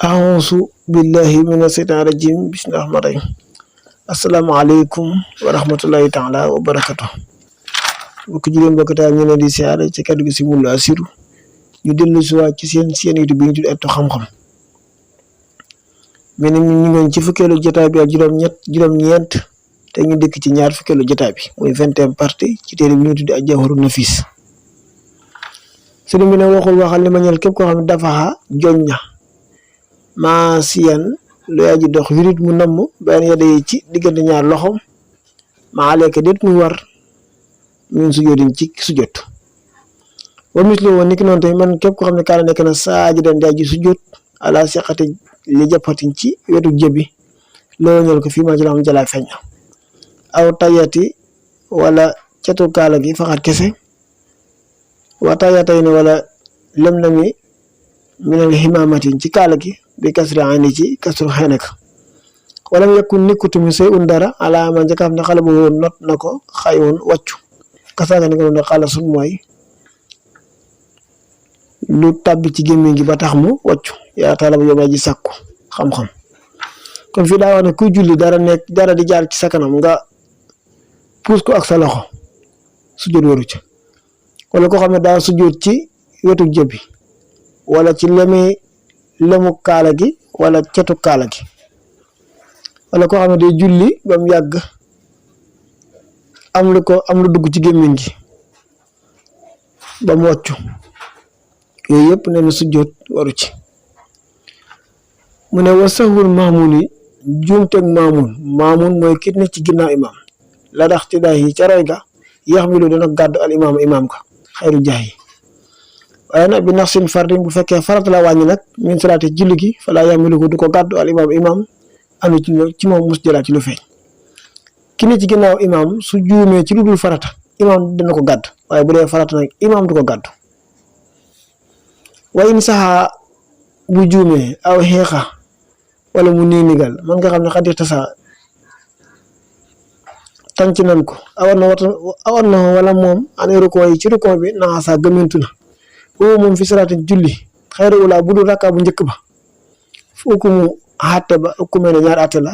أعوذ بالله من الشيطان الرجيم بسم الله الرحمن الرحيم السلام عليكم ورحمة الله تعالى وبركاته bokk jigéen bokk taal ñu leen di siyaare ci kaddu gi si Moula Assirou ñu dellu si waat ci seen YouTube bi ñu tudd Ëttu Xam-Xam mel ni ñu ngi ci fukkeelu jotaay bi ak juróom-ñeent te ñu dëkk ci ñaar fukkeelu jotaay bi muy 20e partie ci téere bi ñu tudd Al-Jawharu Nafis sëriñ bi ne waxal li ma ñeel képp koo xam ne dafa joñña maasiyan lu yaa ji dox wirit mu namm benn yedda yi ci diggante ñaar loxom maa lekk déet muy war ñun sujjóotin ci sujjóot wa mislu woon niki noonu tamit man képp koo xam ne kaana nekk na saajidan di aji sujjóot ala siqati li jàppatin ci wetu jëbi loo ñël ko fii ma ci la xam jalaay feeñ aw tayati wala catu kaala gi faxat kese wa tayatay ne wala lem-lemi minal himaamatin ci kaala gi bi kasri ayni ci kasru xëy na wala mu yëkkul nekkutumi say dara ala ma njëkk a xam ne xale bu woon not na ko xay woon wàccu kasaaga ni ko doon xala sun mooy lu tàbbi ci gémmiñ gi ba tax mu wàccu yaa talaba yow ji sàkku xam-xam kon fii daa wax ne kuy julli dara di jaar ci sa kanam nga puus ko ak sa loxo sujjóot waru ca wala koo xam ne daa sujjóot ci wetu jëbi wala ci lemu kaala gi wala cetu kaala gi wala koo xam ne day julli ba mu yàgg am lu dugg ci gémmiñ gi ba mu wàccu yooyu yëpp nee na sujjóot waru ci mu ne wa sahwul maamun yi juumteg maamun mooy kit ne ci ginnaaw imaam la dax ci daay yi ca roy ga yax mi lu dana gàddu al imaam ka xayru jaay yi waaye nag bi nax sin fardin bu fekkee farata la wàññi nag min salaati julli gi falaa yamilu ko du ko gàddu al imaam anu ci moom mus jëlaat ci lu feeñ ki ne ci ginnaaw imaam su juumee ci lu dul farata imaam dina ko gàddu waaye bu dee farata nag imaam du ko gàddu wa in saxaa bu juumee aw xeexa wala mu niinigal man nga xam ne xadir tasa tànc nan ko awar na wala moom ane rukoo yi ci rukoo bi naxasaa gëmintu na boobu moom fi salaati julli xayru ula bu dul rakka bu njëkk ba fu ukumu àtte ba ukumee ne ñaar àtte la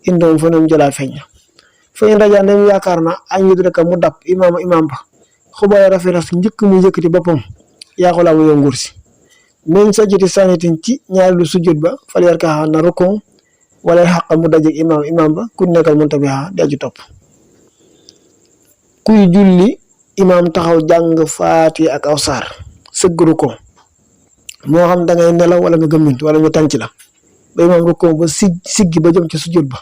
indoom fa noom jëlaa feeñ fa in raja ndem yaakaar na añ yit rek mu dab imaam ba xubala rafiras njëkk mu yëkkati boppam yaaxulaa mu yow nguur si meñ sajjati sanitin ci ñaari lu sujjóot ba fal yarkaa na rukon wala xaq mu dajeeg imaam ba ku nekkal mun tabiha di aju topp kuy julli imaam taxaw jàng faati ak aw saar sëgg rukon moo xam da ngay nelaw wala nga gëmmint wala ñu tànc la ba imaam rukon ba siggi ba jëm ci sujjóot ba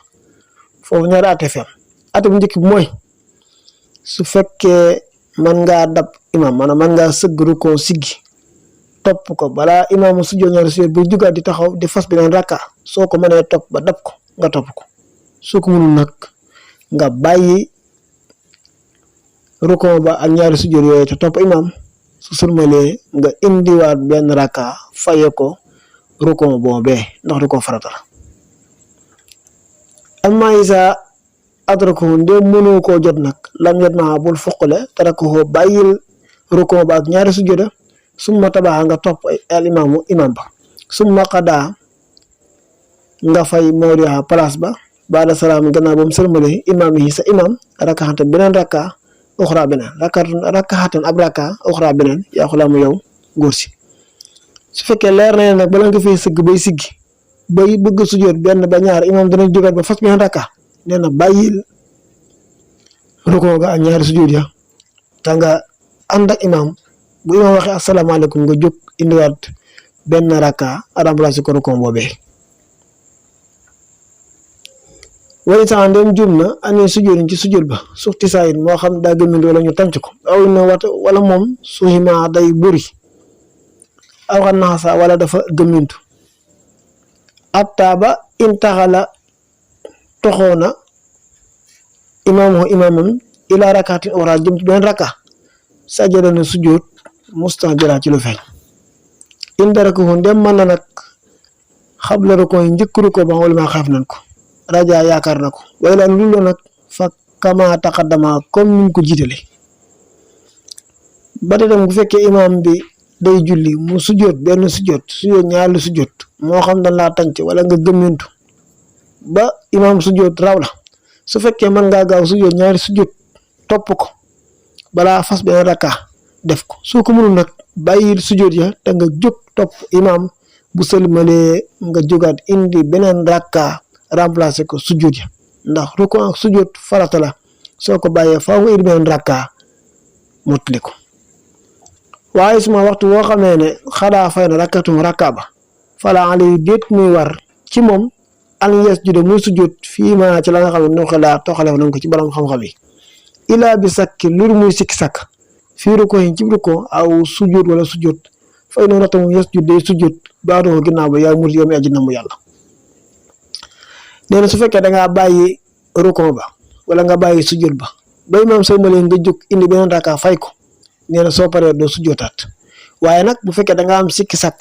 foofu ñaari àtte fi am àtte bu njëkk bi mooy su fekkee man ngaa dab imaam maanaam man ngaa sëgg rukon siggi topp ko balaa imaamu sujjóot ñaari sujjóot bu jugaat di taxaw di fas beneen rakka soo ko mënee topp ba dab ko nga topp ko soo ko mënul nag nga bàyyi rukon ba ak ñaari sujjóot yooyu te topp imaam su sulmalee nga indiwaat benn rakka faye ko rukon boobee ndax du ko farata la amma isa adrakohu ndéem mënu koo jot nag lam yot ma bul foqale tarakohu bàyyil rukon ba ak ñaari sujjóot summa tabaxa nga topp al imaam ba summa qadaa nga fay mawdiha place ba baada salaam gannaaw ba mu sërmale imaam yi sa imaam rakkaxatan beneen rakka uxra beneen rakkaxatan ab rakka uxra beneen yaa xulaa mu yow góor si su fekkee leer na nag bala nga fay sëgg bay siggi bay bëgg sujjóot benn ba ñaar imaam dana jógaat ba fas beneen rakka nee na bàyyil rukoo ga ak ñaari sujjóot ya te nga ànd ak imaam bu imaam waxee asalaamaaleykum nga jóg indiwaat benn rakka remplacé ko rukon boobee way sax ndem jum na année sujjóotin ci sujjóot ba suxti saayit moo xam daa gëmmintu wala ñu tànc ko aw na wala moom suxima day bëri aw xam naxasa wala dafa gëmmintu atta ba intaxala toxoona imaamam ila rakkatin oxra jëm ci benn rakka sajjada na sujjóot mustajara ci lu feeñ indara ko ndem mën na nag xabla rukoo yi njëkk rukoo ba wala maa xaaf nañ ko raja yaakaar na ko waaye la lu nag fa kama taqaddama comme niñ ko jiitale ba tey tam bu fekkee imaam bi day julli mu sujjóot benn sujjóot ñaari sujjóot moo xam dañ laa tànc wala nga gëmmentu ba imaam sujjóot raw la su fekkee mën ngaa gaaw sujjóot ñaari sujjóot topp ko balaa fas benn rakka def ko soo ko mënul nag bàyyil sujjóot ya te nga jóg topp imaam bu sëlmalee nga jógaat indi beneen rakka remplacer ko sujjóot ya ndax ruku ak sujjóot farata la soo ko bàyyee faaw nga indi beneen rakka mottali ko waaye suma waxtu woo xamee ne xadaa fay na rakka ba fala ali déet muy war ci moom an yasjuda muy sujjóot fii ma ci la nga xam ne xelaa toxaleef nañ ko ci borom xam-xam yi ilaa bi sakki lur muy sikki sakk fii ruko yi ci ruko aw sujjóot wala sujjóot fay noonu tamu yasjud day sujjóot baadoo ginnaaw ba yaa mur yow mi aji na mu yàlla nee na su fekkee dangaa bàyyi ruko ba wala nga bàyyi sujjóot ba bay maam sëlmalee nga jóg indi beneen rakka fay ko nee na soo paree doo sujjóotaat waaye nag bu fekkee dangaa am sikki sakk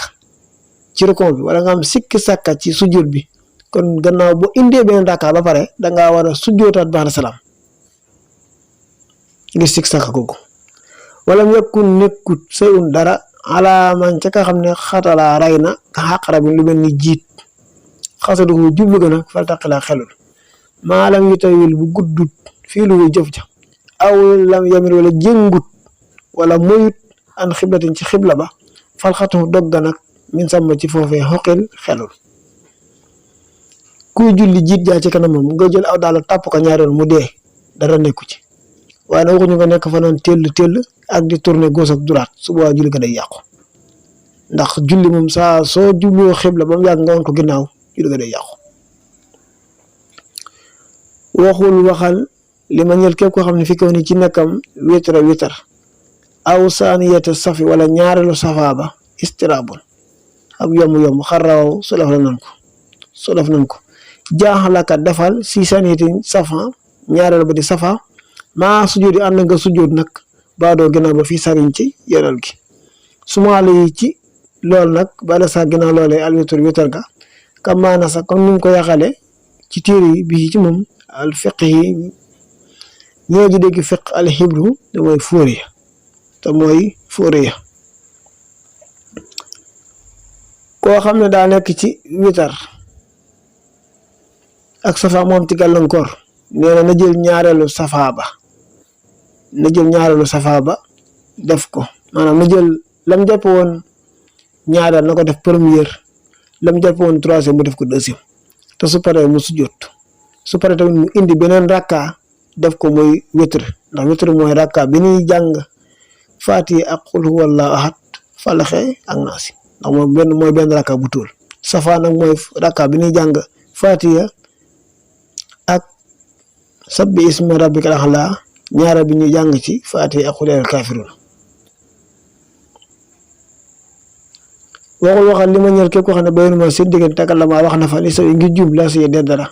ci ruko bi wala nga am sikki sakka ci sujjóot bi kon gannaaw boo indee beneen rakka ba pare dangaa war a sujjóotaat ba'da salaam ngir sikki sakka googu wala mu yekkun nekkut sayun dara alaaman ca ka xam ne xatalaa ray na ka xaqara bi lu mel ni jiit xasadu ko jublu ga nag fal taqilaa xelul maalam yu tawil bu guddut fii lu jëf ja aw lam yamir wala jëngut wala moyut an xiblatin ci xibla ba fal xatu dogga nag min sàmm ci foofee xoqil xelul kuy julli jiit jaa ci kanamam nga jël aw daal tàpp ko ñaareel mu dee dara nekku ci waaye nag waxuñu nga nekk fa naan tell ak di tourner gauche ak droite su boobaa julli ga day yàqu ndax julli moom saa soo jubloo xibla ba mu yàgg nga woon ko ginnaaw julli ga day yàqu waxal li ma ñeel képp koo xam ne fi kaw ni ci nekkam witar aw saaniyata safi wala ñaareelu safa ba istirabun ab yomb xarrawaw su def nañ ko jaaxalaka defal si saaniyati safa ñaareel ba di safa maa sujjóot yi ànd nga sujjóot nag baadoo ginnaaw ba fii sariñ ci yoral gi sumaale yi ci loolu nag bala sax ginnaaw loolee witar ga kam maana sax comme ni mu ko yaxale ci téere yi bii ci moom al fiq yi ñoo ji dégg fiq al xibru te mooy fóoriya koo xam ne daa nekk ci witar ak safa moom ci gàllankoor nee na jël ñaareelu safa ba def ko maanaam na jël lam jàpp woon ñaareel na ko def première lam jàpp woon troisième mu def ko deuxième te su paree mu sujjóot su paree tamit mu indi beneen rakka def ko muy witr ndax witr mooy rakka bi ñuy jàng Faatiha ak qul huwallahu ahad falaxe ak naasi ndax mooy benn rakka bu tuul safa nag mooy rakka bi ñuy jàng Faatiha ak sabbi isma rabbikal a'laa ñaara bi ñuy jàng ci Faatiha ak qul yaa ayyuhal kaafiruun waxal li ma ñeel képp koo xam ne baynu ma seen diggante takallama wax na fa li sawi ngir jub laa si de dara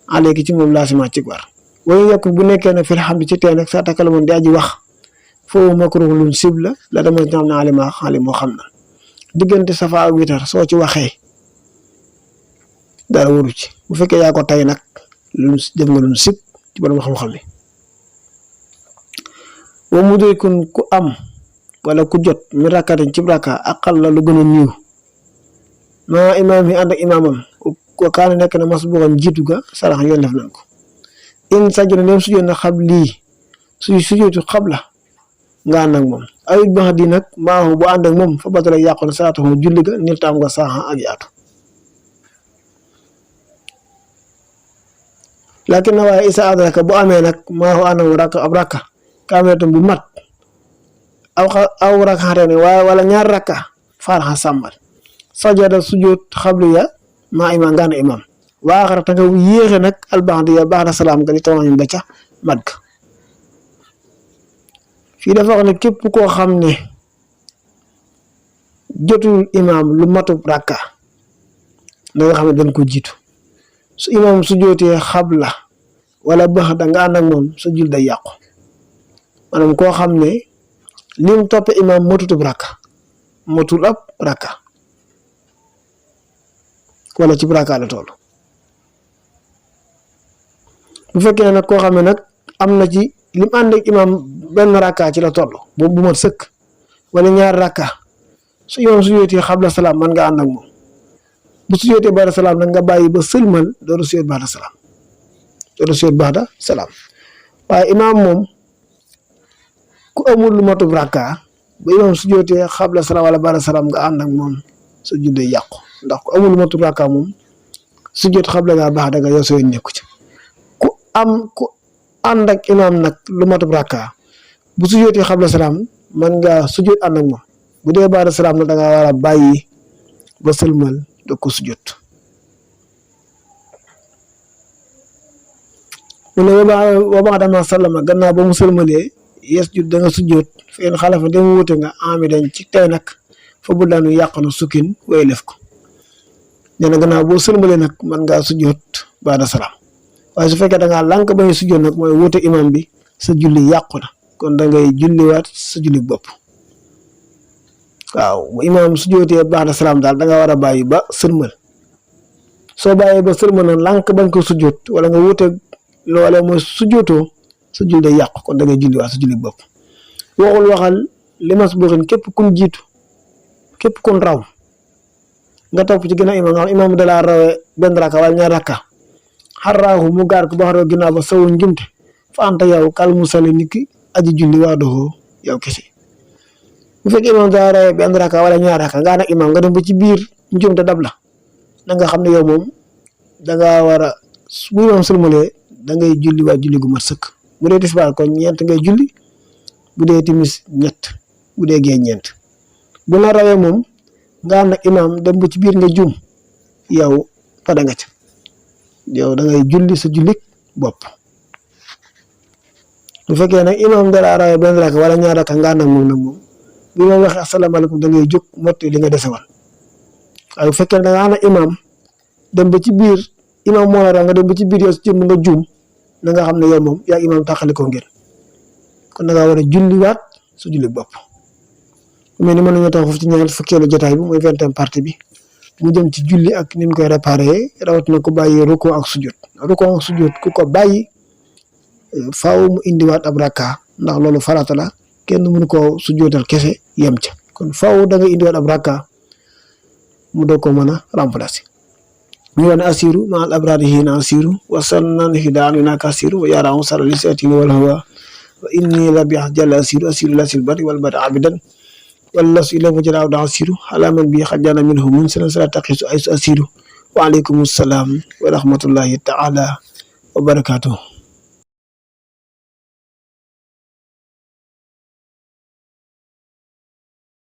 aléegi ci moom laa si ma ci war wayu yokku bu nekkee ne fil hamdi ci tee nag saa takalamoon di aji wax foofu makruh luñ sib la dama ñam na alima moo xam na diggante safa ak witar soo ci waxee dara waru ci bu fekkee yaa ko tay nag def nga luñ sib ci borom xam-xam yi wa mudrikun ku am wala ku jot mi rakkatin ci rakka aqal la lu gën a niiw maa imaam yi ànd ak imaamam ko kaana nekk na mas buxam jiitu ga sarax yoon def nañ ko in sajjona neem sujjoot na xab lii sujjootu xab la nga ànd ak moom ayut bax di nag maahu bu ànd ak moom fa batala yàqu na salaatu moom julli ga nil taam nga saaxa ak yaatu lakin na waaye isa adraka bu amee nag maahu ànd ak moom ab rakka kaamelatam bu mat aw rakka ne waaye wala ñaar rakka faaraxa sàmmal sajada sujjoot xabli ya maa imaam nga ànd imaam waaxara ta nga yéexe nag albaxdi ya baax na salaam ga li tamaam ba ca mat ga fii dafa wax ne képp koo xam ne jotul imaam lu matub rakka da nga xam ne dañ ko jiitu su imaam su jootee xabla wala bax da nga ànd ak moom sa jul day yàqu maanaam koo xam ne lim toppe imaam matutub rakka matul ab rakka wala ci rakka la toll bu fekkee nag koo xam ne nag am na ci lim ànd ak imaam benn rakka ci la toll boobu bu mat sëkk wala ñaar rakka su imam sujjootee xabla salaam man nga ànd ak moom bu sujjootee baada salaam nag nga bàyyi ba sëlmal dooru sujjoot baada salaam waaye imam moom ku amul lu matub rakka ba imam sujjootee xabla salaam wala baada salaam nga ànd ak moom sa julli yàqu ndax ku amul lu matub rakka moom sujjoot xabla ngaa baax daga yow sooy nekku ci ku ànd ak imam nag lu matub rakka bu sujjootee xabla salaam man nga sujjoot ànd ak moom bu dee baada salaam nag da nga war a bàyyi ba sëlmal da ko sujjoot mu ne wa ba'da ma sallama gannaaw ba mu sëlmalee yasjud da nga sujjoot fa in xalafa dem wuute nga amidan ci tey nag fa bu daanu yàqanu sukkin way lef ko nee na gannaaw boo sëlmalee nag man ngaa sujjoot baada salaam waaye su fekkee da ngaa lànk bañ sujjoot nag mooy wuute imam bi sa julli yàqu na kon da ngay julliwaat sa julli bopp waaw bu imam sujjootee baada salaam daal da nga war a bàyyi ba sëlmal soo bàyyee ba sëlmal nag lànk bañ ko sujjoot wala nga wuute loolee mooy sujjootoo sa julli day yàqu kon da ngay julliwaat sa julli bopp waxal li mas buuxin képp kun jiitu képp kun raw nga topp ci ginnaaw imam nga xam imam dalaa rawee benn rakka wala ñaar rakka xarraahu mu gaar ko ba xaroo ginnaaw ba sawu njumte fa anta yow kal musali niki aji julli waa doxoo yow kese bu fekk imam dalaa rawee benn rakka wala ñaar rakka nga nag imam nga dem ba ci biir njumte dab la na nga xam ne yow moom danga war a bu imam sëlmalee da ngay julli waa julli gu mat sëkk bu dee tisbaar kon ñeent ngay julli bu dee timis ñett bu dee gee ñeent bu la rawee moom nga ànd ak imam dem ba ci biir nga juum yow pada nga ca yow da ngay julli sa jullik bopp bu fekkee nag imam dara rawee benn rakka wala ñaar rakka nga ànd ak moom nag moom bu ma waxee asalaamaaleykum da ngay jóg motti li nga dese woon waaye bu fekkee da nga ànd ak imam dem ba ci biir imam moo la raw nga dem ba ci biir yow si jëm nga juum na nga xam ne yow moom yaa imam tàqalikoo ngeen kon da ngaa war a julliwaat sa julli bopp mais ni mën nañoo tax foofu ci ñaar fukkeelu jotaay bi mooy 20e partie bi mu jëm ci julli ak ni ñu koy réparé rawatina ko bàyyi ruku ak sujjóot ku ko bàyyi faaw mu indiwaat ab rakka ndax loolu farata la kenn mënu koo sujjóotal kese yem ca kon faaw da nga indiwaat ab rakka mu doog ko mën a remplacer ñu wane asiru ma al abrari hina asiru wa sannan hidaan wi naaka asiru wa yaarahu sara li seetini wal hawa wa inni la bi jalla asiru la sil bari wal bari abidan wala su ila fajara da asiru ala man bi xajjana minhu mun sala taqisu ay asiru wa alaykum assalaam wa rahmatullahi ta'ala wa barakatuh